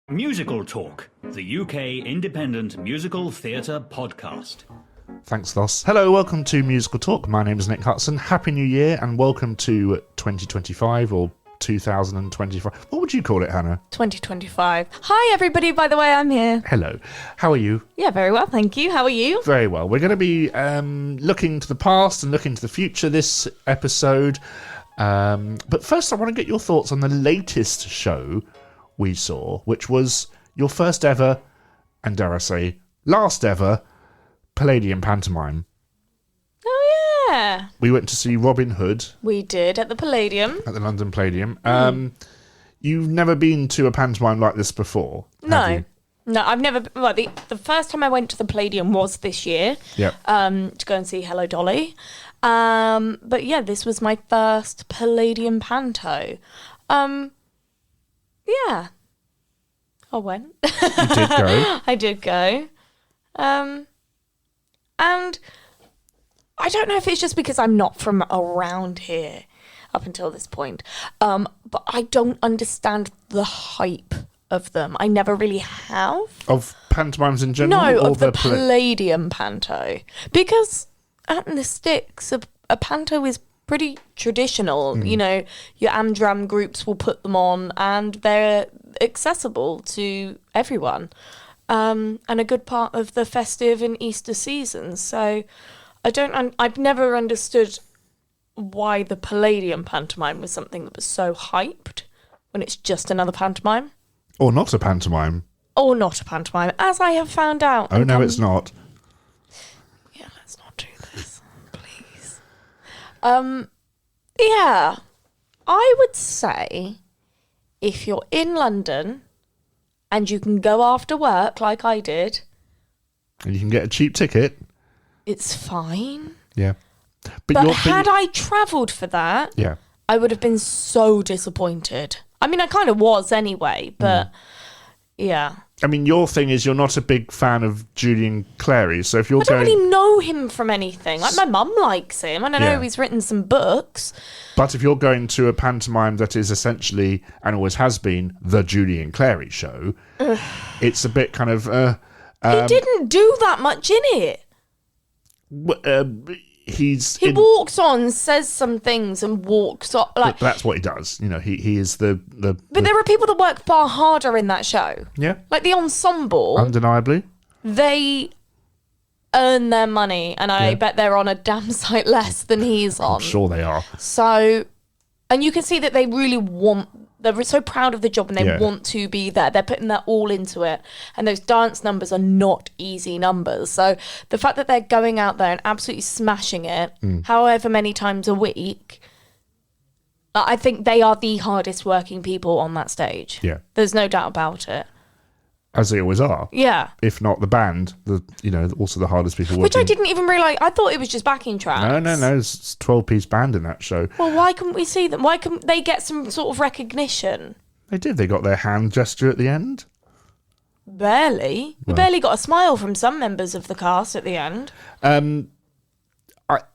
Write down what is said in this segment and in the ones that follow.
MusicalTalk, the UK independent musical theatre podcast. Thanks, Thos. Hello, welcome to Musical Talk. My name is Nick Hudson. Happy New Year and welcome to 2025 or 2025. What would you call it, Hannah? 2025. Hi, everybody, by the way, I'm here. Hello. How are you? Yeah, very well, thank you. How are you? Very well. We're going to be looking to the past and looking to the future this episode. But first, I want to get your thoughts on the latest show we saw, which was your first ever, and dare I say, last ever, Palladium pantomime. Oh, yeah. We went to see Robin Hood. We did, at the Palladium. At the London Palladium. You've never been to a pantomime like this before, have No. you? No, I've never... Well, the first time I went to the Palladium was this year. Yep. To go and see Hello, Dolly. But yeah, this was my first Palladium panto. Yeah. I went. You did go. I did go. And I don't know if it's just because I'm not from around here up until this point, but I don't understand the hype of them. I never really have. Of pantomimes in general? No, or of the Palladium panto. Because out in the sticks, a panto is pretty traditional. You know, your Amdram groups will put them on and they're accessible to everyone. And a good part of the festive and Easter seasons. So I've never understood why the Palladium pantomime was something that was so hyped when it's just another pantomime. Or not a pantomime. Or not a pantomime, as I have found out. Oh, no, it's not. Yeah, let's not do this, please. Yeah, I would say if you're in London and you can go after work like I did, And you can get a cheap ticket. it's fine. Yeah. But had I travelled for that, Yeah. I would have been so disappointed. I mean, I kind of was anyway, but yeah. I mean, your thing is you're not a big fan of Julian Clary, so if you're I don't going... really know him from anything. Like, my mum likes him. I don't Yeah. know, he's written some books. But if you're going to a pantomime that is essentially, and always has been, the Julian Clary show, it's a bit kind of... He didn't do that much in it. He walks on, says some things, and walks off. Like, that's what he does. You know, he is the but there are people that work far harder in that show. Yeah. Like the ensemble, Undeniably. they earn their money, and I bet they're on a damn sight less than he's on. I'm sure they are. So, and you can see that they really they're so proud of the job and they want to be there. They're putting their all into it. And those dance numbers are not easy numbers. So the fact that they're going out there and absolutely smashing it, however many times a week, I think they are the hardest working people on that stage. Yeah. There's no doubt about it. As they always are. Yeah. If not the band, also the hardest people working. Which I didn't even realise. I thought it was just backing tracks. No. It's a 12-piece band in that show. Well, why couldn't we see them? Why couldn't they get some sort of recognition? They did. They got their hand gesture at the end. Barely. We barely got a smile from some members of the cast at the end.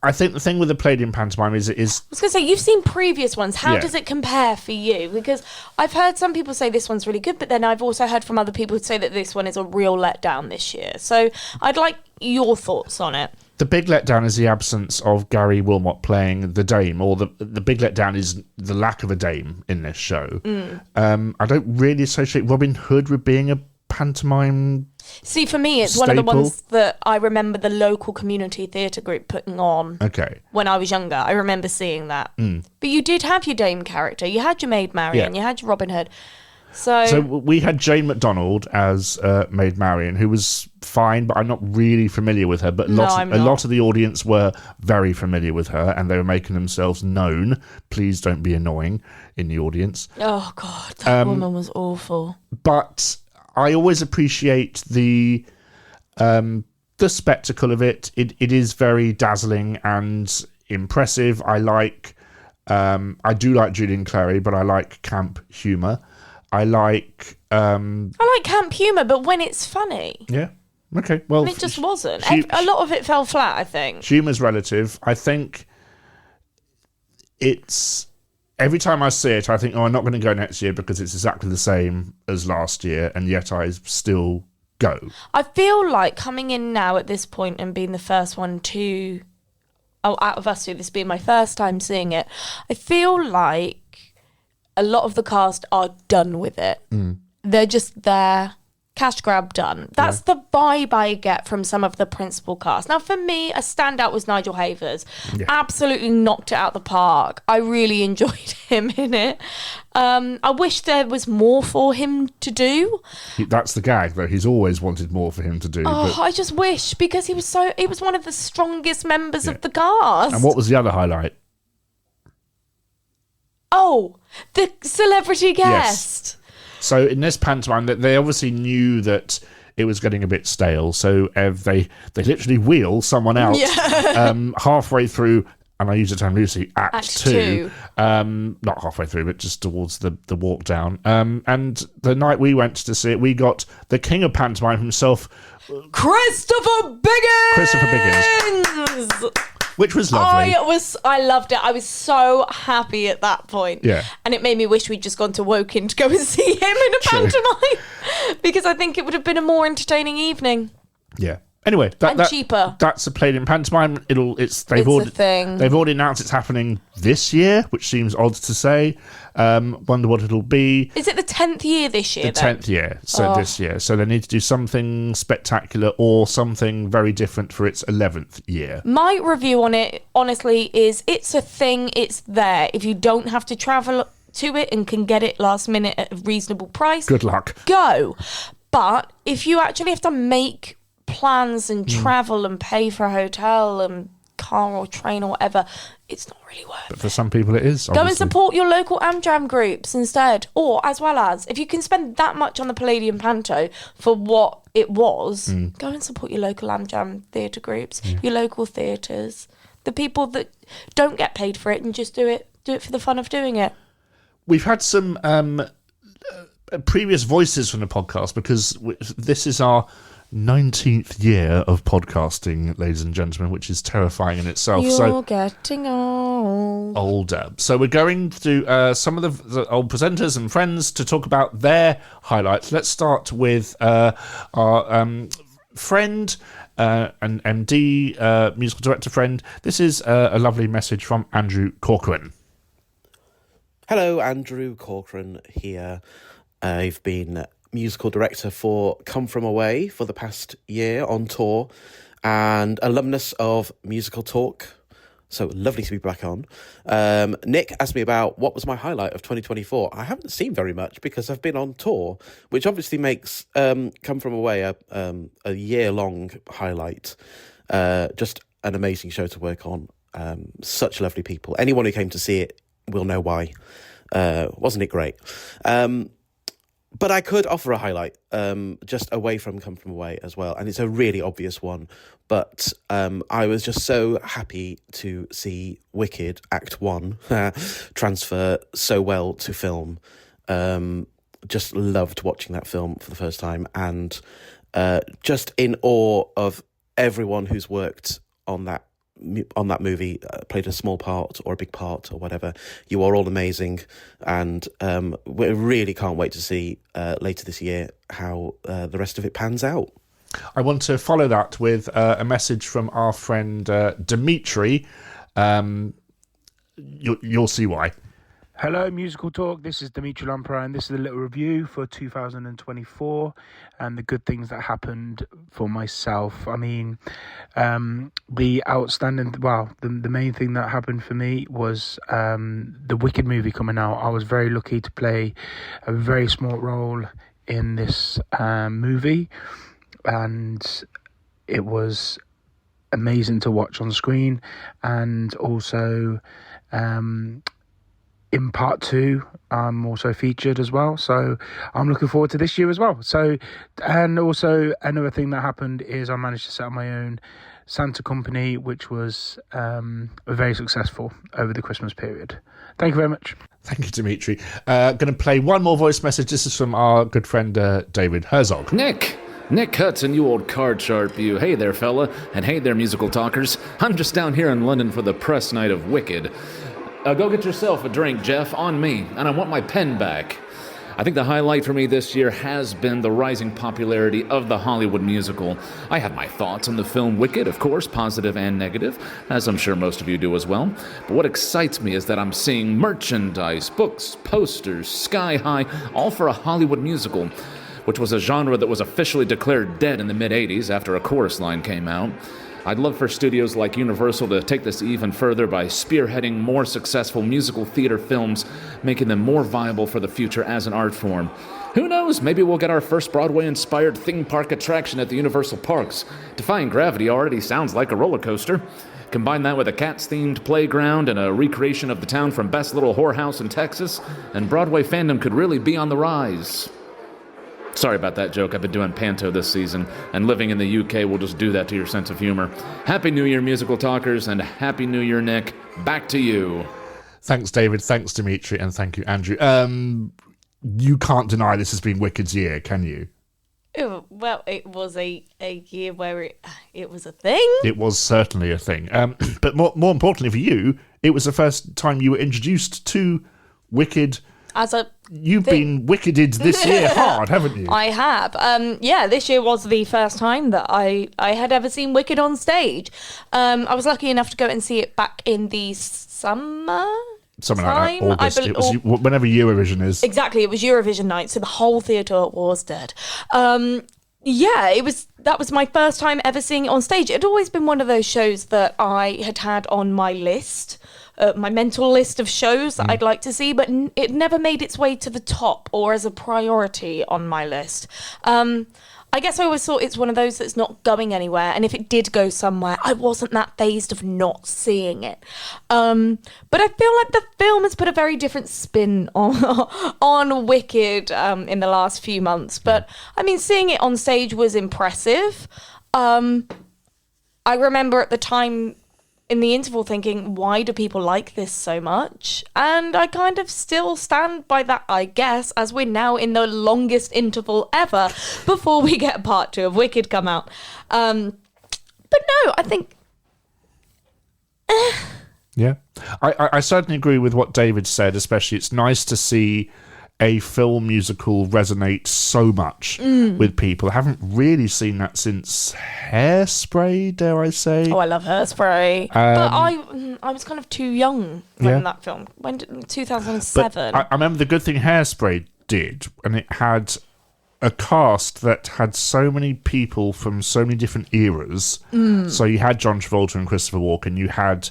I think the thing with the Palladium pantomime is I was going to say, you've seen previous ones. How Yeah. does it compare for you? Because I've heard some people say this one's really good, but then I've also heard from other people say that this one is a real letdown this year. So I'd like your thoughts on it. the big letdown is the absence of Gary Wilmot playing the dame, or the big letdown is the lack of a dame in this show. I don't really associate Robin Hood with being a pantomime. See, for me, it's one of the ones that I remember the local community theatre group putting on when I was younger. I remember seeing that. But you did have your dame character. You had your Maid Marian. You had your Robin Hood. So we had Jane McDonald as Maid Marian, who was fine, but I'm not really familiar with her. But a lot of the audience were very familiar with her, and they were making themselves known. Please don't be annoying in the audience. Oh, God, that woman was awful. But I always appreciate the spectacle of it. It is very dazzling and impressive. I do like Julian Clary, but I like camp humour. I like camp humour, but when it's funny. Yeah. Okay. Well, and it just wasn't. A lot of it fell flat, I think. Humour's relative. I think it's every time I see it, I think, I'm not going to go next year because it's exactly the same as last year, and yet I still go. I feel like coming in now at this point and being the first one to, out of us two, this being my first time seeing it, I feel like a lot of the cast are done with it. They're just there. Cash grab done. That's the vibe I get from some of the principal cast. Now, for me, a standout was Nigel Havers. Yeah. Absolutely knocked it out the park. I really enjoyed him in it. I wish there was more for him to do. That's the gag, though. He's always wanted more for him to do. Oh, I just wish, because he was one of the strongest members of the cast. And what was the other highlight? Oh, the celebrity guest. Yes. So in this pantomime, they obviously knew that it was getting a bit stale. So they literally wheel someone out halfway through, and I use the term loosely, Act 2. Not halfway through, but just towards the walk down. And the night we went to see it, we got the king of pantomime himself, Christopher Biggins! Which was lovely. I loved it. I was so happy at that point. Yeah. And it made me wish we'd just gone to Woking to go and see him in a pantomime. Because I think it would have been a more entertaining evening. Yeah. Anyway, cheaper. That's a Palladium pantomime. They've already announced it's happening this year, which seems odd to say. Wonder what it'll be. Is it the 10th year this year? The 10th year. So this year. So they need to do something spectacular or something very different for its 11th year. My review on it, honestly, is it's a thing. It's there. If you don't have to travel to it and can get it last minute at a reasonable price, good luck. Go. But if you actually have to make plans and travel and pay for a hotel and car or train or whatever, it's not really worth it. But for some people it is, obviously. Go and support your local Amdram groups instead. Or, as well as, if you can spend that much on the Palladium Panto for what it was, go and support your local Amdram theatre groups, your local theatres, the people that don't get paid for it and just do it for the fun of doing it. We've had some previous voices from the podcast because this is our 19th year of podcasting, ladies and gentlemen, which is terrifying in itself. You're getting old. Older. So we're going to some of the old presenters and friends to talk about their highlights. Let's start with our friend and MD, musical director friend. This is a lovely message from Andrew Corcoran. Hello, Andrew Corcoran here. I've been musical director for Come From Away for the past year on tour and alumnus of MusicalTalk. So lovely to be back on. Nick asked me about what was my highlight of 2024. I haven't seen very much because I've been on tour, which obviously makes Come From Away a year-long highlight. Just an amazing show to work on. Such lovely people. Anyone who came to see it will know why. Wasn't it great? But I could offer a highlight just away from Come From Away as well. And it's a really obvious one. But I was just so happy to see Wicked Act 1 transfer so well to film. Just loved watching that film for the first time. And just in awe of everyone who's worked on that movie, played a small part or a big part or whatever. You are all amazing, and we really can't wait to see later this year how the rest of it pans out. I want to follow that with a message from our friend Dimitri. You'll see why. Hello, Musical Talk. This is Dimitri Lamprey, and this is a little review for 2024 and the good things that happened for myself. I mean, the main thing that happened for me was the Wicked movie coming out. I was very lucky to play a very small role in this movie, and it was amazing to watch on screen. And also in part 2, I'm also featured as well. So I'm looking forward to this year as well. So, and also another thing that happened is I managed to set up my own Santa company, which was very successful over the Christmas period. Thank you very much. Thank you, Dimitri. Going to play one more voice message. This is from our good friend David Herzog. Nick Hudson, you old card sharp, you. Hey there, fella. And hey there, musical talkers. I'm just down here in London for the press night of Wicked. go get yourself a drink, Jeff, on me, and I want my pen back. I think the highlight for me this year has been the rising popularity of the Hollywood musical. I have my thoughts on the film Wicked, of course, positive and negative, as I'm sure most of you do as well. But what excites me is that I'm seeing merchandise, books, posters, sky high, all for a Hollywood musical, which was a genre that was officially declared dead in the mid-'80s after a chorus line came out. I'd love for studios like Universal to take this even further by spearheading more successful musical theater films, making them more viable for the future as an art form. Who knows, maybe we'll get our first Broadway-inspired theme park attraction at the Universal Parks. Defying Gravity already sounds like a roller coaster. Combine that with a Cats-themed playground and a recreation of the town from Best Little Whorehouse in Texas, and Broadway fandom could really be on the rise. Sorry about that joke. I've been doing panto this season, and living in the UK will just do that to your sense of humor. Happy New Year, musical talkers, and Happy New Year, Nick. Back to you. Thanks, David. Thanks, Dimitri, and thank you, Andrew. You can't deny this has been Wicked's year, can you? Oh, well, it was a year where it was a thing. It was certainly a thing. But more importantly for you, it was the first time you were introduced to Wicked. You've been wickeded this year hard, haven't you? I have. This year was the first time that I had ever seen Wicked on stage. I was lucky enough to go and see it back in the summer. Something like that, August. It was whenever Eurovision is. Exactly, it was Eurovision night, so the whole theatre was dead. That was my first time ever seeing it on stage. It had always been one of those shows that I had on my list. My mental list of shows that I'd like to see, but it never made its way to the top or as a priority on my list. I guess I always thought it's one of those that's not going anywhere, and if it did go somewhere, I wasn't that fazed of not seeing it. But I feel like the film has put a very different spin on Wicked in the last few months. But, I mean, seeing it on stage was impressive. I remember at the time in the interval thinking, why do people like this so much? And I kind of still stand by that, I guess, as we're now in the longest interval ever before we get part 2 of Wicked come out. But no, I think... Yeah. I certainly agree with what David said, especially it's nice to see a film musical resonate so much with people. I haven't really seen that since Hairspray, dare I say. Oh, I love Hairspray. But I was kind of too young when that film went in 2007. But I remember the good thing Hairspray did, and it had a cast that had so many people from so many different eras. So you had John Travolta and Christopher Walken, you had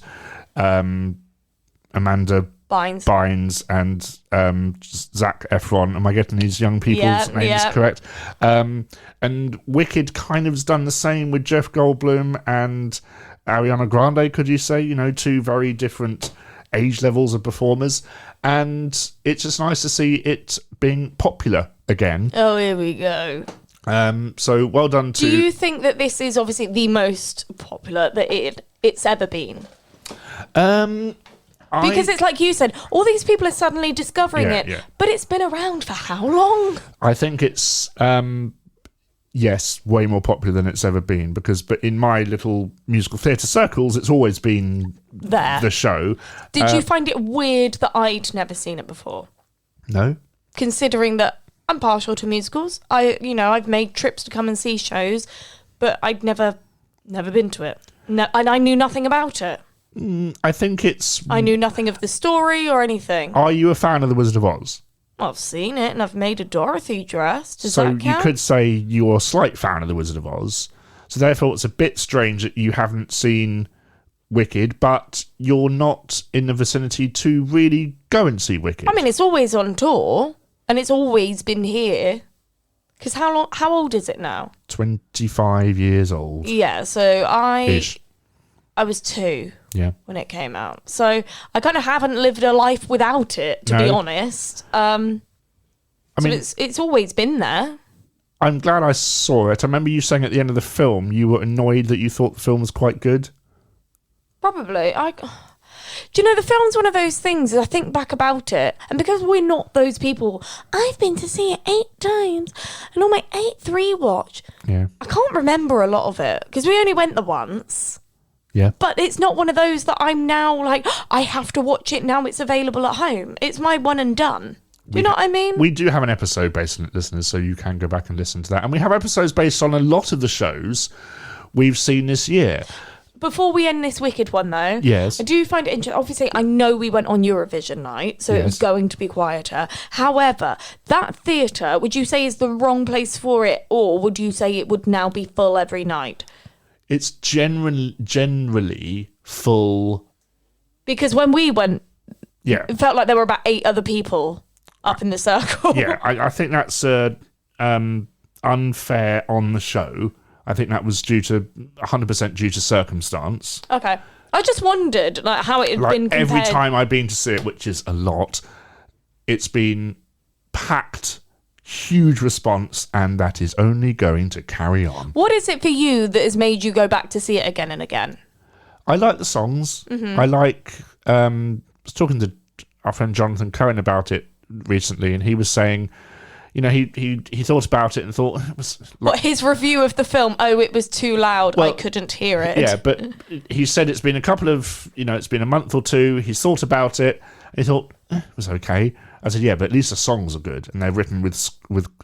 Amanda Bynes and Zac Efron. Am I getting these young people's names correct? And Wicked kind of has done the same with Jeff Goldblum and Ariana Grande, could you say? You know, two very different age levels of performers. And it's just nice to see it being popular again. Oh, here we go. So well done to... Do you think that this is obviously the most popular that it's ever been? Because it's like you said, all these people are suddenly discovering it, but it's been around for how long? I think it's, yes, way more popular than it's ever been, but in my little musical theatre circles, it's always been the show. Did you find it weird that I'd never seen it before? No. Considering that I'm partial to musicals, I've made trips to come and see shows, but I'd never been to it. No, and I knew nothing about it. I think it's... I knew nothing of the story or anything. Are you a fan of The Wizard of Oz? I've seen it and I've made a Dorothy dress. Does that count? So you could say you're a slight fan of The Wizard of Oz. So therefore it's a bit strange that you haven't seen Wicked, but you're not in the vicinity to really go and see Wicked. I mean, it's always on tour and it's always been here. Because how old is it now? 25 years old. Yeah, so Ish. I was 2 when it came out. So I kind of haven't lived a life without it, to be honest. I mean, it's always been there. I'm glad I saw it. I remember you saying at the end of the film you were annoyed that you thought the film was quite good. Probably. Do you know, the film's one of those things, I think back about it, and because we're not those people, I've been to see it 8 times, and on my 8th rewatch, I can't remember a lot of it, because we only went the once. Yeah. But it's not one of those that I'm now like, I have to watch it now it's available at home. It's my one and done. Do you know what I mean? We do have an episode based on it, listeners, so you can go back and listen to that. And we have episodes based on a lot of the shows we've seen this year. Before we end this Wicked one, though, Yes. I do find it interesting. Obviously, I know we went on Eurovision night, so it was Yes. going to be quieter. However, that theatre, would you say is the wrong place for it, or would you say it would now be full every night? It's generally full. Because when we went, Yeah. it felt like there were about 8 other people up in the circle. Yeah, I think that's unfair on the show. I think that was 100% due to circumstance. Okay. I just wondered like how it had been compared. Every time I've been to see it, which is a lot, it's been packed, huge response, and that is only going to carry on. What is it for you that has made you go back to see it again and again? I like the songs. Mm-hmm. I like... I was talking to our friend Jonathan Cohen about it recently, and he was saying... he thought about it and thought it was What, his review of the film? Oh, it was too loud. I couldn't hear it. Yeah, but he said it's been it's been a month or two. He's thought about it. And he thought it was okay. I said, yeah, but at least the songs are good and they're written with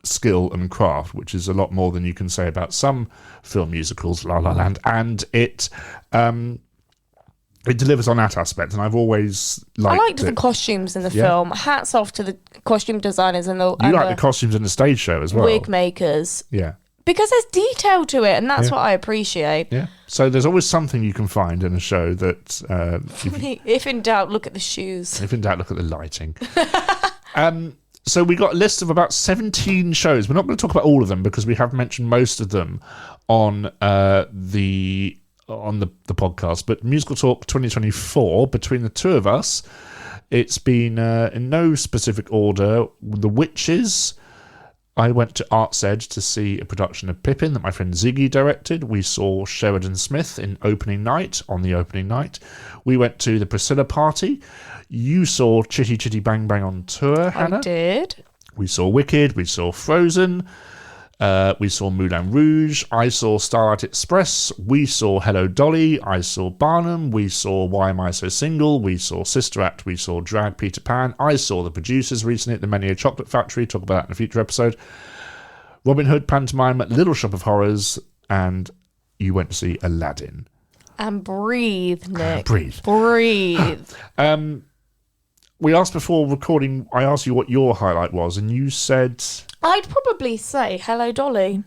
skill and craft, which is a lot more than you can say about some film musicals, La La Land, and it delivers on that aspect, and I've always liked I liked it. the costumes in the film. Hats off to the costume designers and the the costumes in the stage show as well. wig makers. Yeah. Because there's detail to it, and that's what I appreciate. Yeah. So there's always something you can find in a show that... If in doubt, look at the shoes. if in doubt, look at the lighting. So we got a list of about 17 shows. We're not going to talk about all of them because we have mentioned most of them on the podcast. But Musical Talk 2024, between the two of us, it's been in no specific order. The Witches. I went to Arts Edge to see a production of Pippin that my friend Ziggy directed. We saw Sherwood Smith on the opening night. We went to the Priscilla Party. You saw Chitty Chitty Bang Bang on tour, Hannah. I did. We saw Wicked. We saw Frozen. We saw Moulin Rouge. I saw Starlight Express. We saw Hello Dolly. I saw Barnum. We saw Why Am I So Single? We saw Sister Act. We saw Drag Peter Pan. I saw The Producers recently at the Many a Chocolate Factory. Talk about that in a future episode. Robin Hood, Pantomime, Little Shop of Horrors, and you went to see Aladdin. And breathe, Nick. Breathe. Breathe. We asked before recording, I asked you what your highlight was, and you said... I'd probably say Hello Dolly.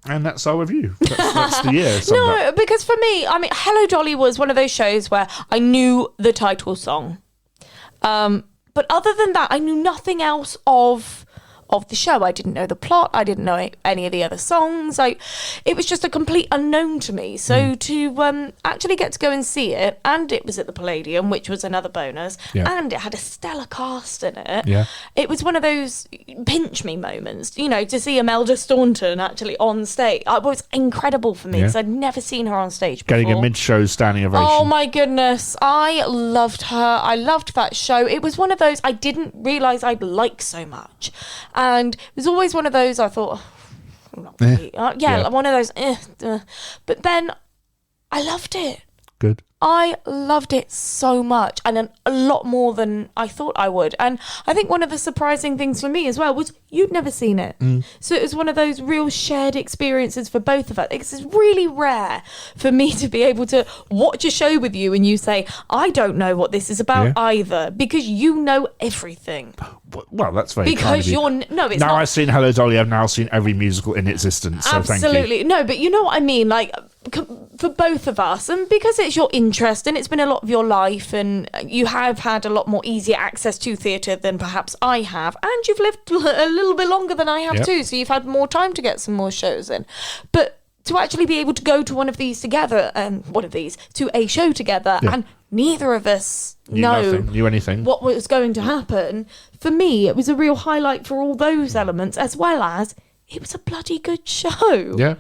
And that's our review. That's the year. No, because for me, I mean, Hello Dolly was one of those shows where I knew the title song. But other than that, I knew nothing else of the show. I didn't know the plot. I didn't know any of the other songs. It was just a complete unknown to me. So to actually get to go and see it, and it was at the Palladium, which was another bonus, and it had a stellar cast in it. Yeah. It was one of those pinch me moments, to see Imelda Staunton actually on stage. It was incredible for me because I'd never seen her on stage before. Getting a mid-show standing ovation. Oh my goodness. I loved her. I loved that show. It was one of those I didn't realise I'd like so much. And it was always one of those I thought, I'm not really, one of those, but then I loved it. Good. I loved it so much, and a lot more than I thought I would. And I think one of the surprising things for me as well was you'd never seen it. So it was one of those real shared experiences for both of us. It's really rare for me to be able to watch a show with you and you say, I don't know what this is about either, because you know everything. Well, that's very kind of Because you. it's now not. I've seen Hello Dolly, I've now seen every musical in existence, so thank you. Absolutely. No, but you know what I mean? Like, for both of us, and because it's your interest and it's been a lot of your life, and you have had a lot more easier access to theatre than perhaps I have, and you've lived a little bit longer than I have too, so you've had more time to get some more shows in. But to actually be able to go to one of these together, to a show together, and neither of us knew anything what was going to happen, for me it was a real highlight for all those elements, as well as it was a bloody good show. Yeah.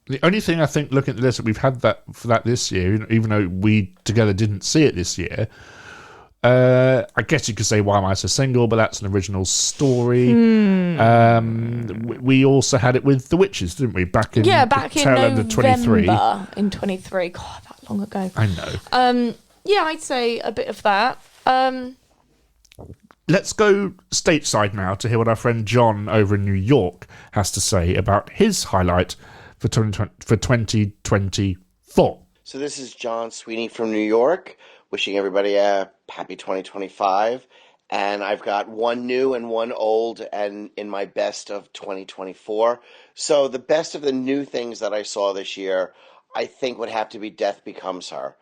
The only thing I think, looking at the list, that we've had for that this year, even though we together didn't see it this year, I guess you could say Why Am I So Single, but that's an original story. We also had it with The Witches, didn't we? Back in November 23. in 23. God, that long ago. I know. Yeah, I'd say a bit of that. Let's go stateside now to hear what our friend John over in New York has to say about his highlight for 2024. So this is John Sweeney from New York, wishing everybody a happy 2025. And I've got one new and one old and in my best of 2024. So the best of the new things that I saw this year, I think would have to be Death Becomes Her.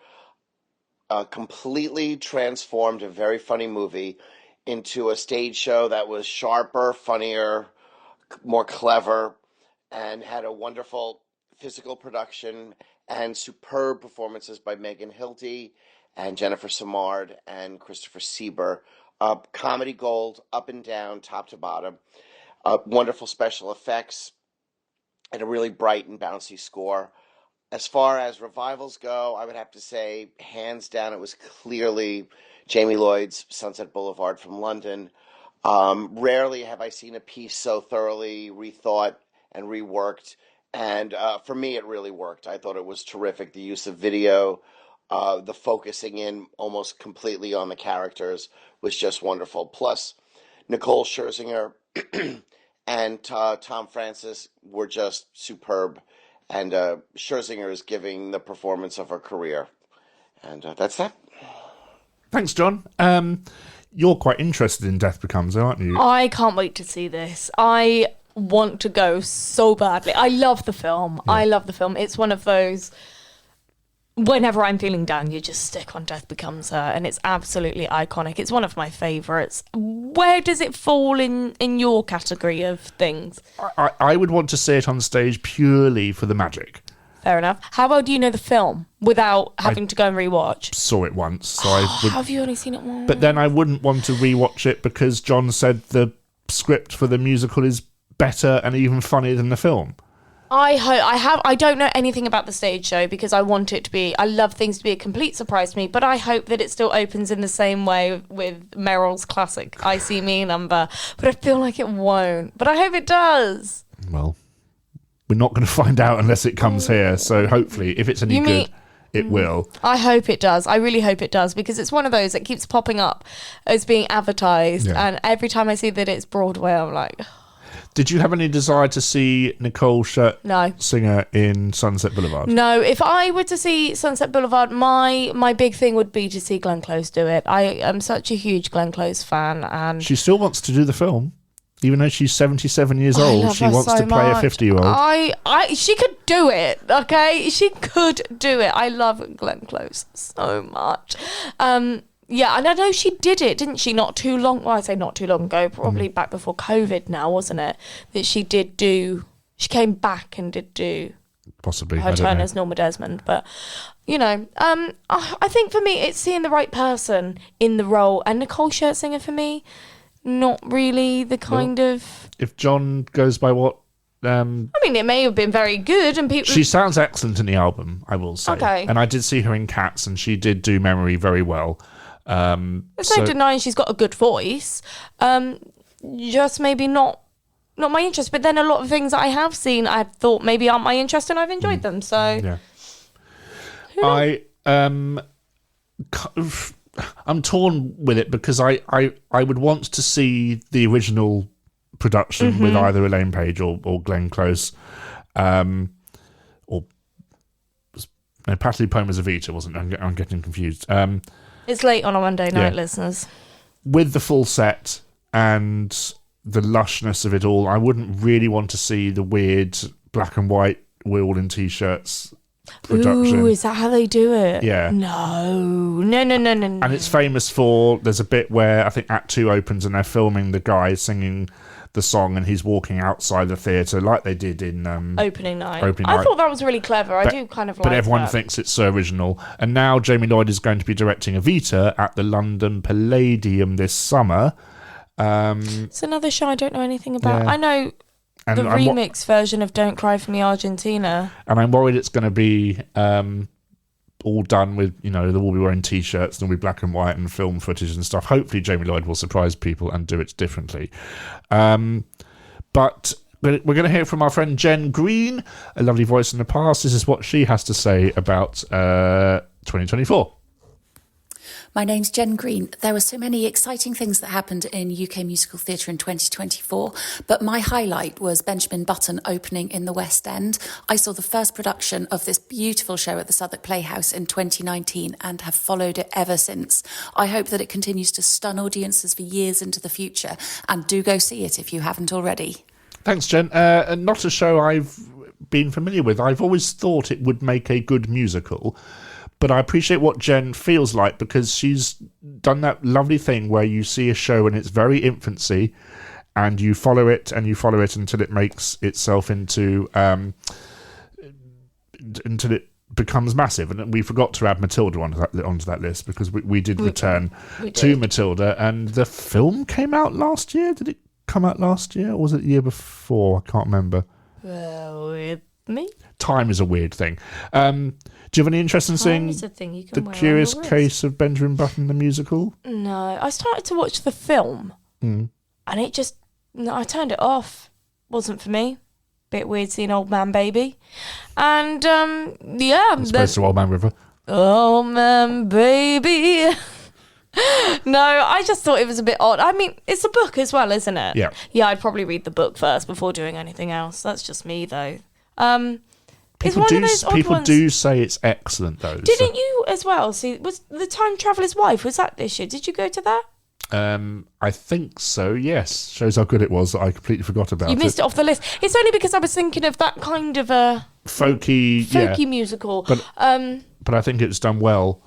Completely transformed a very funny movie into a stage show that was sharper, funnier, more clever, and had a wonderful physical production and superb performances by Megan Hilty and Jennifer Simard and Christopher Sieber. Comedy gold, up and down, top to bottom. Wonderful special effects and a really bright and bouncy score. As far as revivals go, I would have to say, hands down, it was clearly Jamie Lloyd's Sunset Boulevard from London. Rarely have I seen a piece so thoroughly rethought and reworked. And for me, it really worked. I thought it was terrific. The use of video, the focusing in almost completely on the characters was just wonderful. Plus, Nicole Scherzinger and Tom Francis were just superb. And Scherzinger is giving the performance of her career. And that's that. Thanks, John. You're quite interested in Death Becomes Her, aren't you? I can't wait to see this. I want to go so badly. I love the film. Yeah. I love the film. It's one of those, whenever I'm feeling down, you just stick on Death Becomes Her, and it's absolutely iconic. It's one of my favourites. Where does it fall in your category of things? I would want to see it on stage purely for the magic. Fair enough. How well do you know the film without having to go and rewatch? Saw it once, so I would. Have you only seen it once? But then I wouldn't want to rewatch it because John said the script for the musical is better and even funnier than the film. I don't know anything about the stage show because I want it to be, I love things to be a complete surprise to me, but I hope that it still opens in the same way with Meryl's classic I See Me number, but I feel like it won't, but I hope it does. Well, we're not going to find out unless it comes here, so hopefully if it's any good, it will. I hope it does. I really hope it does, because it's one of those that keeps popping up as being advertised, and every time I see that it's Broadway, I'm like... Did you have any desire to see Nicole Scherzinger in Sunset Boulevard? No. If I were to see Sunset Boulevard, my big thing would be to see Glenn Close do it. I am such a huge Glenn Close fan, and she still wants to do the film, even though she's 77 years old. She wants to play a 50-year-old. She could do it. Okay, she could do it. I love Glenn Close so much. Yeah, and I know she did it, didn't she? Not too long. Well, I say not too long ago. Probably back before COVID. Now, wasn't it? That she did do. She came back and did do. Possibly her turn as Norma Desmond, but you know, I think for me, it's seeing the right person in the role, and Nicole Scherzinger for me, not really the kind of. If John goes by what. I mean, it may have been very good, and people. She sounds excellent in the album, I will say. Okay. And I did see her in Cats, and she did do Memory very well. There's no denying she's got a good voice. Just maybe not my interest. But then a lot of things that I have seen, I thought maybe aren't my interest, and I've enjoyed them. So yeah, I'm torn with it because I would want to see the original production with either Elaine Page or Glenn Close, or no, Patti Poma's Evita wasn't. I'm getting confused. It's late on a Monday night, listeners. With the full set and the lushness of it all, I wouldn't really want to see the weird black and white, we're all in T-shirts production. Ooh, is that how they do it? Yeah. No. And it's famous for, there's a bit where I think Act 2 opens and they're filming the guy singing the song and he's walking outside the theatre like they did in opening night. I thought that was really clever. I do kind of like that. But everyone thinks it's so original. And now Jamie Lloyd is going to be directing Evita at the London Palladium this summer. It's another show I don't know anything about. Yeah. I know the remix version of Don't Cry For Me Argentina. And I'm worried it's going to be all done with, they'll all be wearing T-shirts and it'll be black and white and film footage and stuff. Hopefully Jamie Lloyd will surprise people and do it differently. But We're going to hear from our friend Jen Green, a lovely voice in the past. This is what she has to say about 2024. My name's Jen Green. There were so many exciting things that happened in UK musical theatre in 2024, but my highlight was Benjamin Button opening in the West End. I saw the first production of this beautiful show at the Southwark Playhouse in 2019 and have followed it ever since. I hope that it continues to stun audiences for years into the future, and do go see it if you haven't already. Thanks, Jen. Not a show I've been familiar with. I've always thought it would make a good musical, but I appreciate what Jen feels like, because she's done that lovely thing where you see a show in its very infancy and you follow it until it makes itself until it becomes massive. And we forgot to add Matilda onto that list, because we did return to Matilda, and the film came out last year. Did it come out last year, or was it the year before? I can't remember. With me? Time is a weird thing. Do you have any interest in seeing The Curious Case of Benjamin Button, the musical? No, I started to watch the film, and it just... No, I turned it off. Wasn't for me. Bit weird seeing Old Man Baby. And, yeah... As opposed to Old Man River. Old Man Baby... No, I just thought it was a bit odd. I mean, it's a book as well, isn't it? Yeah. Yeah, I'd probably read the book first before doing anything else. That's just me, though. People do say it's excellent, though. Didn't you as well? See, was The Time Traveller's Wife, was that this year? Did you go to that? I think so, yes. Shows how good it was that I completely forgot about it. You missed it off the list. It's only because I was thinking of that kind of a... Folky musical. But I think it's done well.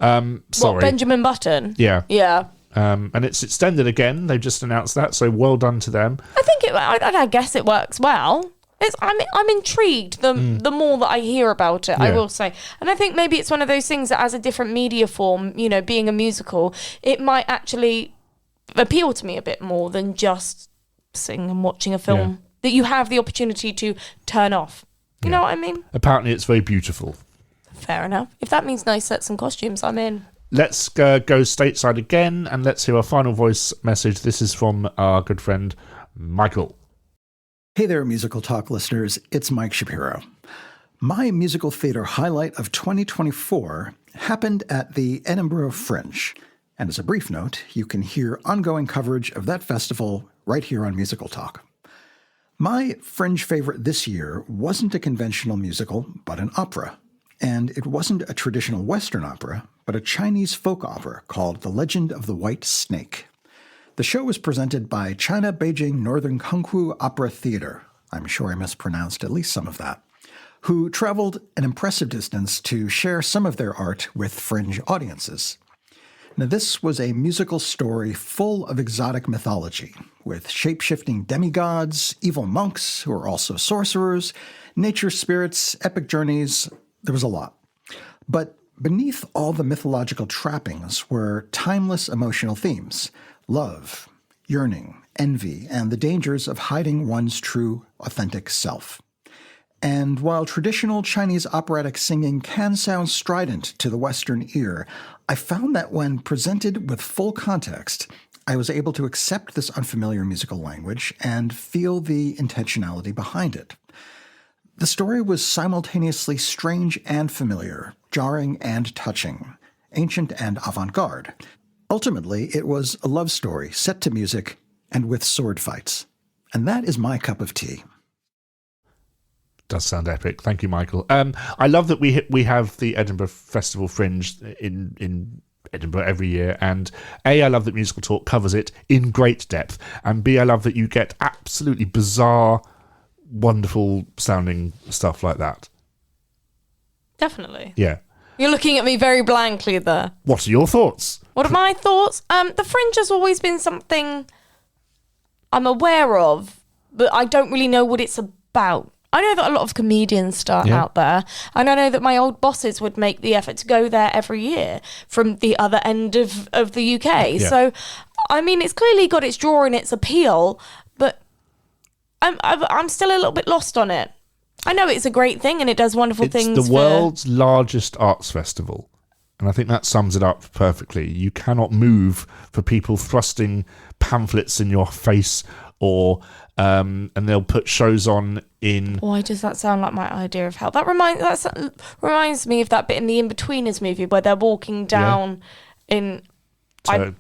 Sorry. What, Benjamin Button? Yeah. Yeah. And it's extended again. They've just announced that, so well done to them. I think I guess it works well. I'm intrigued the more that I hear about it, I will say. And I think maybe it's one of those things that as a different media form, being a musical, it might actually appeal to me a bit more than just sitting and watching a film that you have the opportunity to turn off. You know what I mean? Apparently it's very beautiful. Fair enough. If that means nice sets and costumes, I'm in. Let's go stateside again, and let's hear our final voice message. This is from our good friend, Michael. Hey there, Musical Talk listeners. It's Mike Shapiro. My musical theatre highlight of 2024 happened at the Edinburgh Fringe. And as a brief note, you can hear ongoing coverage of that festival right here on Musical Talk. My Fringe favorite this year wasn't a conventional musical, but an opera. And it wasn't a traditional Western opera, but a Chinese folk opera called The Legend of the White Snake. The show was presented by China Beijing Northern Kungfu Opera Theater, I'm sure I mispronounced at least some of that, who traveled an impressive distance to share some of their art with Fringe audiences. Now, this was a musical story full of exotic mythology, with shape-shifting demigods, evil monks who are also sorcerers, nature spirits, epic journeys. There was a lot. But beneath all the mythological trappings were timeless emotional themes: love, yearning, envy, and the dangers of hiding one's true, authentic self. And while traditional Chinese operatic singing can sound strident to the Western ear, I found that when presented with full context, I was able to accept this unfamiliar musical language and feel the intentionality behind it. The story was simultaneously strange and familiar, jarring and touching, ancient and avant-garde. Ultimately, it was a love story set to music and with sword fights. And that is my cup of tea. Does sound epic. Thank you, Michael. I love that we have the Edinburgh Festival Fringe in Edinburgh every year, and A, I love that Musical Talk covers it in great depth, and B, I love that you get absolutely bizarre, wonderful sounding stuff like that. Definitely. Yeah. You're looking at me very blankly there. What are your thoughts? What are my thoughts? The Fringe has always been something I'm aware of, but I don't really know what it's about. I know that a lot of comedians start out there, and I know that my old bosses would make the effort to go there every year from the other end of the UK. Yeah. So, I mean, it's clearly got its draw and its appeal, but I'm still a little bit lost on it. I know it's a great thing and it does wonderful things. It's the world's largest arts festival, and I think that sums it up perfectly. You cannot move for people thrusting pamphlets in your face or and they'll put shows on in. Why does that sound like my idea of hell? That reminds me of that bit in the In-Betweeners movie where they're walking down in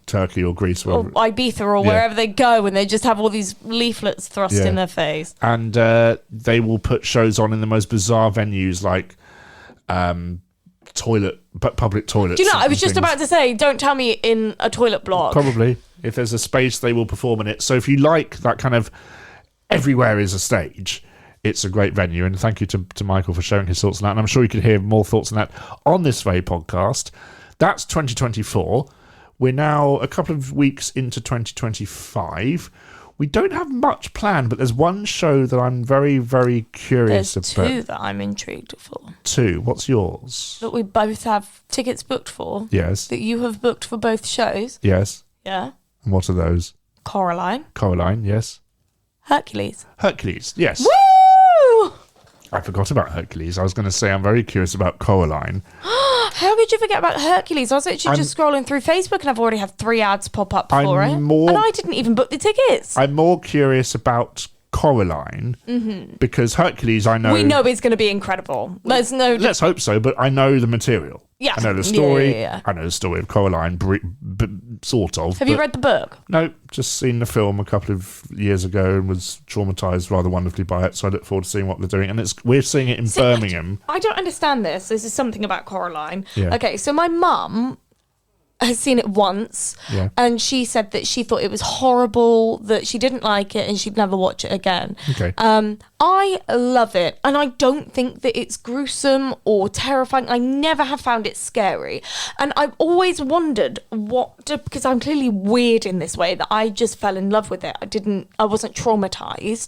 Turkey or Greece or Ibiza or wherever they go, and they just have all these leaflets thrust in their face. And they will put shows on in the most bizarre venues, like public toilets. Do you know, I was just about to say, don't tell me in a toilet block. Probably. If there's a space, they will perform in it. So if you like that kind of everywhere is a stage, it's a great venue. And thank you to Michael for sharing his thoughts on that. And I'm sure you could hear more thoughts on that on this very podcast. That's 2024. We're now a couple of weeks into 2025. We don't have much planned, but there's one show that I'm very, very curious about. There's two that I'm intrigued for. Two? What's yours? That we both have tickets booked for. Yes. That you have booked for both shows. Yes. Yeah. And what are those? Coraline. Coraline, yes. Hercules. Hercules, yes. Woo! I forgot about Hercules. I was going to say I'm very curious about Coraline. How could you forget about Hercules? I was actually just scrolling through Facebook and I've already had 3 ads pop up for it. And I didn't even book the tickets. I'm more curious about Coraline because Hercules, I know... We know it's going to be incredible. Let's hope so, but I know the material. Yeah. I know the story. Yeah. I know the story of Coraline, sort of. Have you read the book? No, just seen the film a couple of years ago and was traumatised rather wonderfully by it, so I look forward to seeing what they're doing. And we're seeing it in Birmingham. I don't understand this. This is something about Coraline. Yeah. Okay, so my mum has seen it once, and she said that she thought it was horrible, that she didn't like it, and she'd never watch it again. Okay. I love it, and I don't think that it's gruesome or terrifying. I never have found it scary, and I've always wondered because I'm clearly weird in this way that I just fell in love with it. I wasn't traumatized,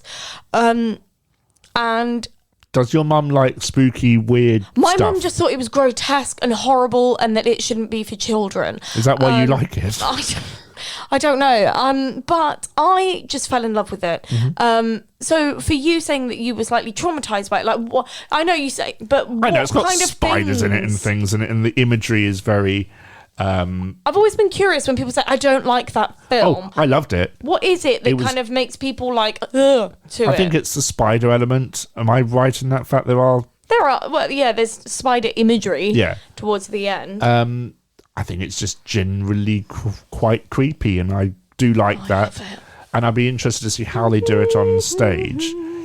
and. Does your mum like spooky, weird My stuff? mum just thought it was grotesque and horrible and that it shouldn't be for children. Is that why you like it? I don't know. But I just fell in love with it. So for you saying that you were slightly traumatized by it, like what I know you say, but I know it's got spiders in it and things, and the imagery is very. I've always been curious when people say I don't like that film. Oh, I loved it. What is it that kind of makes people like ugh to it? I think it's the spider element. Am I right in that fact? There's spider imagery towards the end. I think it's just generally quite creepy, and I do like that. And I'd be interested to see how they do it on stage.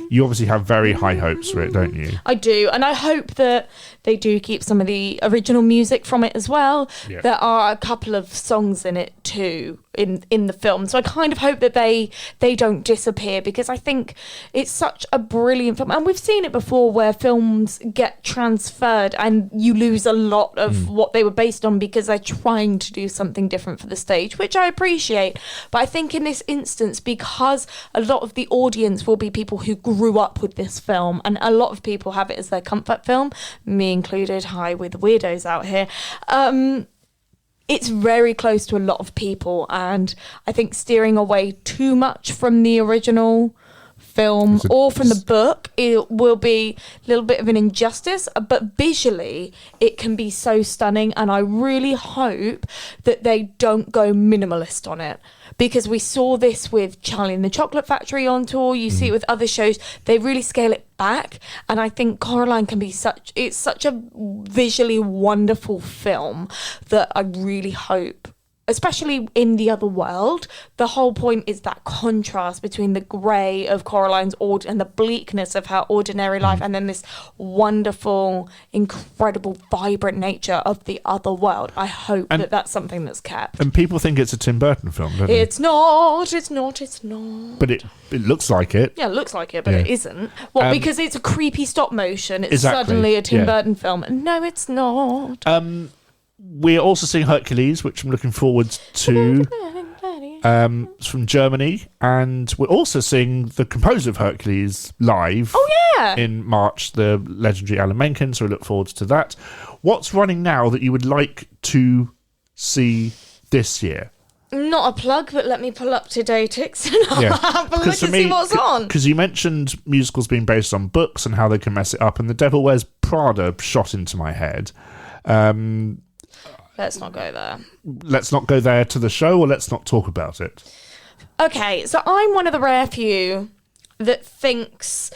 You obviously have very high hopes for it, don't you? I do, and I hope that they do keep some of the original music from it as well. Yeah. There are a couple of songs in it too in the film, so I kind of hope that they don't disappear, because I think it's such a brilliant film, and we've seen it before where films get transferred and you lose a lot of what they were based on because they're trying to do something different for the stage, which I appreciate. But I think in this instance, because a lot of the audience will be people who grew up with this film, and a lot of people have it as their comfort film, me included, hi, we're the weirdos out here, it's very close to a lot of people, and I think steering away too much from the original film or from the book, it will be a little bit of an injustice, but visually it can be so stunning, and I really hope that they don't go minimalist on it, because we saw this with Charlie and the Chocolate Factory on tour, you see it with other shows, they really scale it back, and I think Coraline can be such a visually wonderful film that I really hope, especially in the other world, the whole point is that contrast between the grey of Coraline's and the bleakness of her ordinary life, and then this wonderful, incredible, vibrant nature of the other world. I hope that that's something that's kept. And people think it's a Tim Burton film, don't they? It's not. But it looks like it. Yeah, it looks like it, but it isn't. What, because it's a creepy stop motion, it's suddenly a Tim Burton film? No, it's not. We're also seeing Hercules, which I'm looking forward to. It's from Germany, and we're also seeing the composer of Hercules live. Oh yeah! In March, the legendary Alan Menken. So we look forward to that. What's running now that you would like to see this year? Not a plug, but let me pull up Todaytix and I'll have a look and see what's on. Because you mentioned musicals being based on books and how they can mess it up, and The Devil Wears Prada shot into my head. Let's not go there. Let's not go there to the show, or let's not talk about it? Okay, so I'm one of the rare few that thinks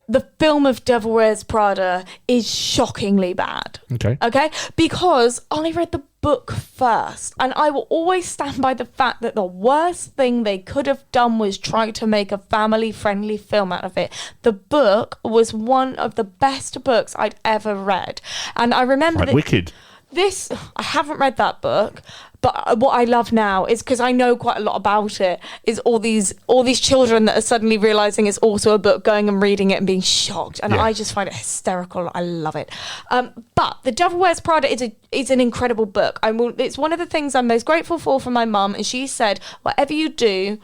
the film of Devil Wears Prada is shockingly bad. Okay? Because I read the book first, and I will always stand by the fact that the worst thing they could have done was try to make a family-friendly film out of it. The book was one of the best books I'd ever read. And I remember... Like Wicked. I haven't read that book, but what I love now is, because I know quite a lot about it, is all these children that are suddenly realising it's also a book, going and reading it and being shocked. And I just find it hysterical. I love it. But The Devil Wears Prada is an incredible book. It's one of the things I'm most grateful for my mum. And she said, whatever you do,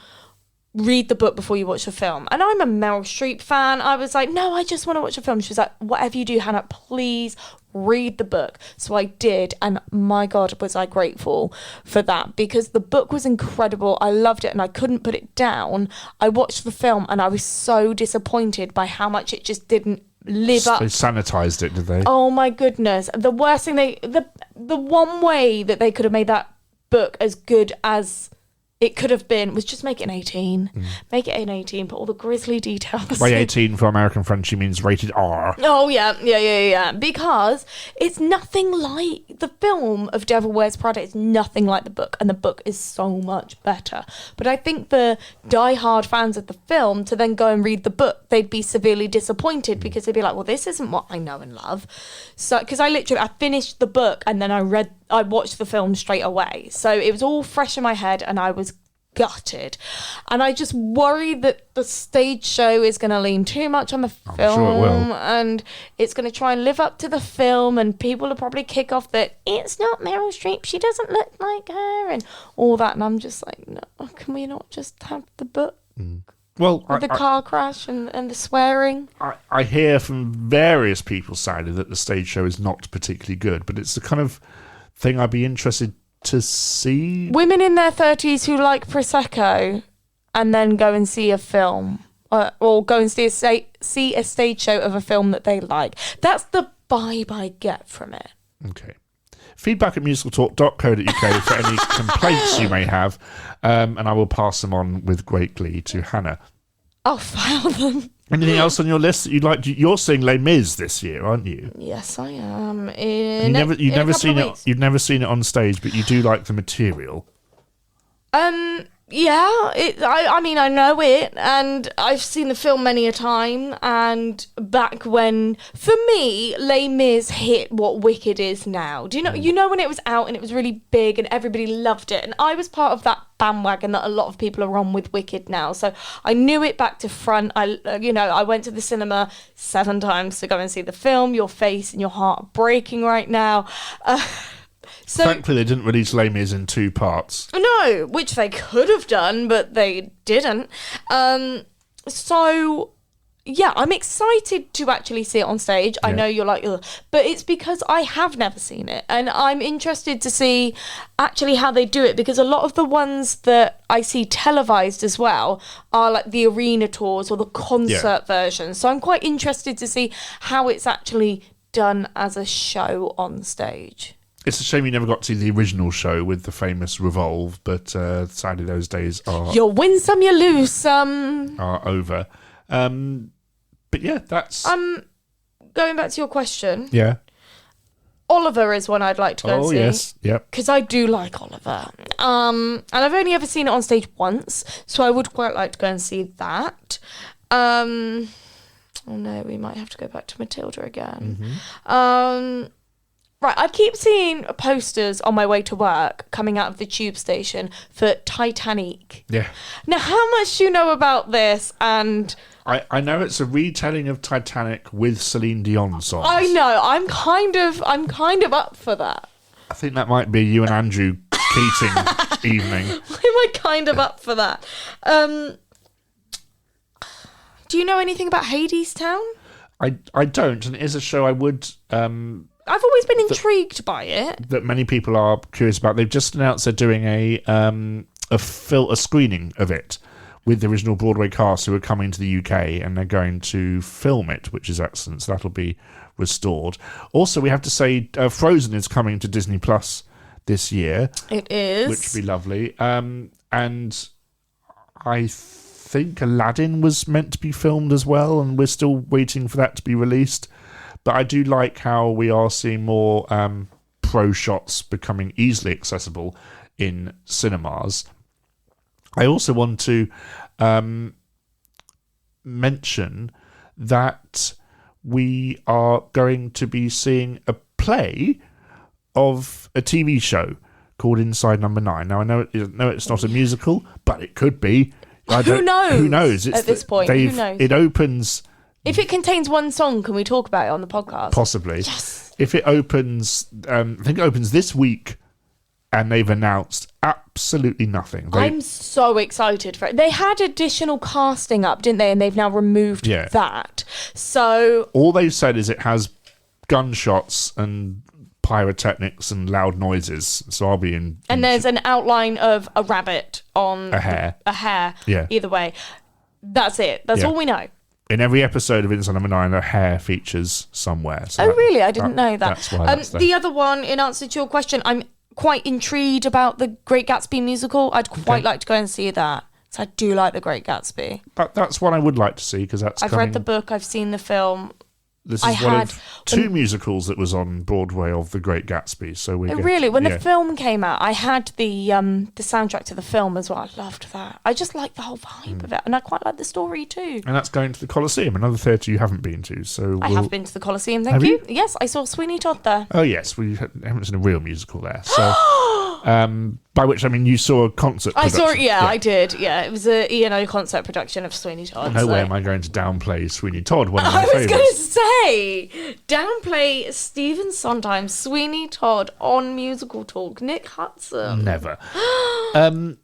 read the book before you watch the film. And I'm a Meryl Streep fan. I was like, no, I just want to watch the film. She was like, whatever you do, Hannah, please read the book. So I did, and my God, was I grateful for that, because the book was incredible. I loved it and I couldn't put it down. I watched the film and I was so disappointed by how much it just didn't live up. They sanitized it, did they? Oh my goodness. The worst thing the one way that they could have made that book as good as it could have been was just make it an 18. Make it an 18, put all the grisly details. By 18 for American French, she means rated R. Oh, yeah. Because it's nothing like the film of Devil Wears Prada. It's nothing like the book, and the book is so much better. But I think the die-hard fans of the film, to then go and read the book, they'd be severely disappointed, because they'd be like, well, this isn't what I know and love. So, because I finished the book and then I watched the film straight away. So it was all fresh in my head and I was gutted. And I just worry that the stage show is going to lean too much on the film. Sure it will. And it's going to try and live up to the film, and people will probably kick off that it's not Meryl Streep, she doesn't look like her, and all that. And I'm just like, no, can we not just have the book? Well, With the car crash and the swearing. I hear from various people's side that the stage show is not particularly good, but it's the kind of thing I'd be interested to see. Women in their 30s who like Prosecco and then go and see a film, or go and see a stage show of a film that they like. That's the vibe I get from it. Okay. Feedback at musicaltalk.co.uk for any complaints you may have, and I will pass them on with great glee to Hannah. I'll file them. Anything else on your list that you'd like to... You're seeing Les Mis this year, aren't you? Yes, I am. You've never seen it on stage, but you do like the material. Yeah, I mean, I know it, and I've seen the film many a time, and back when, for me, Les Mis hit what Wicked is now. Do you know when it was out and it was really big and everybody loved it, and I was part of that bandwagon that a lot of people are on with Wicked now, so I knew it back to front. I went to the cinema 7 times to go and see the film. Your face and your heart are breaking right now. So, thankfully, they didn't release Les Mis in 2 parts. No, which they could have done, but they didn't. So, yeah, I'm excited to actually see it on stage. I know you're like, ugh, but it's because I have never seen it, and I'm interested to see actually how they do it, because a lot of the ones that I see televised as well are like the arena tours or the concert versions. So I'm quite interested to see how it's actually done as a show on stage. It's a shame you never got to see the original show with the famous Revolve, but sadly those days are... You'll win some, you lose some. ...are over. But yeah, that's... Going back to your question. Yeah. Oliver is one I'd like to go and see. Oh, yes, yep. Because I do like Oliver. And I've only ever seen it on stage once, so I would quite like to go and see that. Oh no, we might have to go back to Matilda again. Right, I keep seeing posters on my way to work coming out of the tube station for Titanic. Yeah. Now, how much do you know about this? And I know it's a retelling of Titanic with Celine Dion songs. I know. I'm kind of up for that. I think that might be you and Andrew Keating evening. Am I kind of up for that? Do you know anything about Hadestown? I don't, and it is a show I would... I've always been intrigued by it. That many people are curious about. They've just announced they're doing a screening of it with the original Broadway cast who are coming to the UK, and they're going to film it, which is excellent. So that'll be restored. Also, we have to say Frozen is coming to Disney Plus this year. It is. Which would be lovely. And I think Aladdin was meant to be filmed as well, and we're still waiting for that to be released. But I do like how we are seeing more pro shots becoming easily accessible in cinemas. I also want to mention that we are going to be seeing a play of a TV show called Inside Number 9. Now, I know it's not a musical, but it could be. Who knows? Who knows? At this point, who knows? It opens... If it contains one song, can we talk about it on the podcast? Possibly. Yes. If it opens... I think it opens this week, and they've announced absolutely nothing. I'm so excited for it. They had additional casting up, didn't they? And they've now removed that. So... All they've said is it has gunshots and pyrotechnics and loud noises, so I'll be in... And there's an outline of a rabbit on... A hare. Yeah. Either way. That's it. That's all we know. In every episode of Inside Number 9, a hare features somewhere. So really? I didn't know that. That's why that's there. The other one, in answer to your question, I'm quite intrigued about the Great Gatsby musical. I'd quite like to go and see that. So I do like the Great Gatsby. That's what I would like to see, because I've read the book, I've seen the film. This is one of two musicals that was on Broadway of The Great Gatsby. So we really, when the film came out, I had the soundtrack to the film as well. I loved that. I just like the whole vibe of it, and I quite like the story too. And that's going to the Coliseum, another theatre you haven't been to. So I have been to the Coliseum. Thank you. Yes, I saw Sweeney Todd there. Oh yes, we haven't seen a real musical there. So. By which I mean you saw a concert production. I saw it, I did. Yeah, it was a E&O concert production of Sweeney Todd. No way am I going to downplay Sweeney Todd, one of my favourites. I was going to say, downplay Stephen Sondheim's Sweeney Todd on Musical Talk. Nick Hudson. Never. And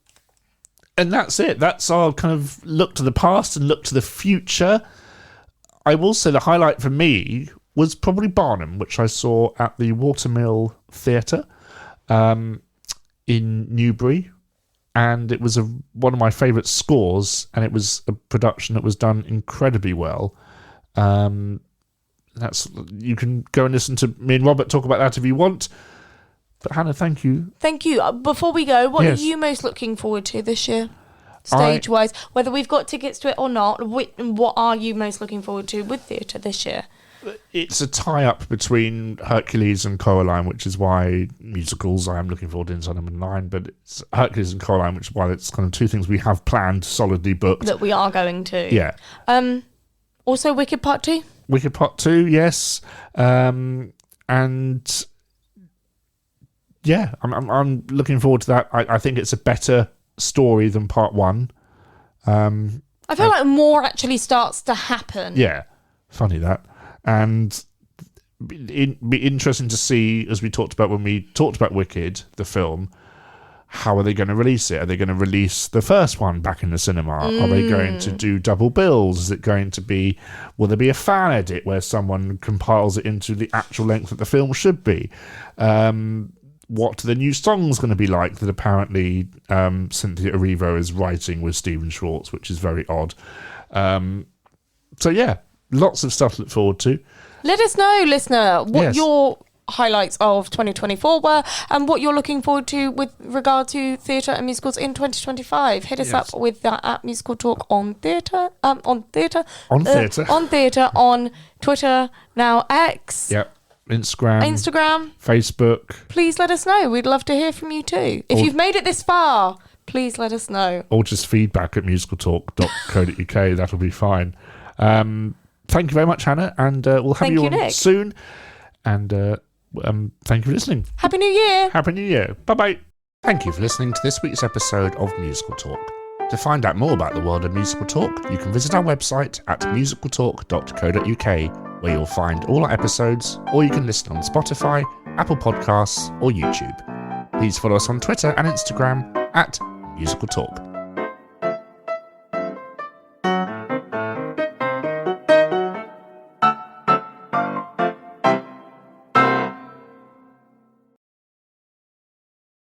that's it. That's our kind of look to the past and look to the future. I will say the highlight for me was probably Barnum, which I saw at the Watermill Theatre. In Newbury, and it was one of my favourite scores, and it was a production that was done incredibly well. You can go and listen to me and Robert talk about that if you want. But Hannah, thank you. Thank you. Before we go, what are you most looking forward to this year? Stage-wise, whether we've got tickets to it or not, what are you most looking forward to with theatre this year? It's a tie-up between Hercules and Coraline, which is why musicals I am looking forward to Inside Number 9, but it's Hercules and Coraline, which is why it's kind of two things we have planned, solidly booked. That we are going to. Yeah. Also Wicked Part 2? Wicked Part 2, yes. And yeah, I'm looking forward to that. I think it's a better story than Part 1. I feel like more actually starts to happen. Yeah, funny that. And it'd be interesting to see, as we talked about when we talked about Wicked, the film, how are they going to release it? Are they going to release the first one back in the cinema? Are they going to do double bills? Is it going to be, will there be a fan edit where someone compiles it into the actual length that the film should be? What are the new songs going to be like that apparently Cynthia Erivo is writing with Stephen Schwartz, which is very odd. So yeah, lots of stuff to look forward to. Let us know, listener, what your highlights of 2024 were and what you're looking forward to with regard to theatre and musicals in 2025. Hit us up with that at Musical Talk on theatre, on Twitter, now X. Yep. Instagram, Facebook. Please let us know. We'd love to hear from you too. If you've made it this far, please let us know. Or just feedback at musicaltalk.co.uk. That'll be fine. Thank you very much, Hannah, and we'll have you on Nick. soon. And thank you for listening. Happy New Year. Happy New Year. Bye-bye. Thank you for listening to this week's episode of Musical Talk. To find out more about the world of Musical Talk, you can visit our website at musicaltalk.co.uk, where you'll find all our episodes, or you can listen on Spotify, Apple Podcasts, or YouTube. Please follow us on Twitter and Instagram at Musical Talk.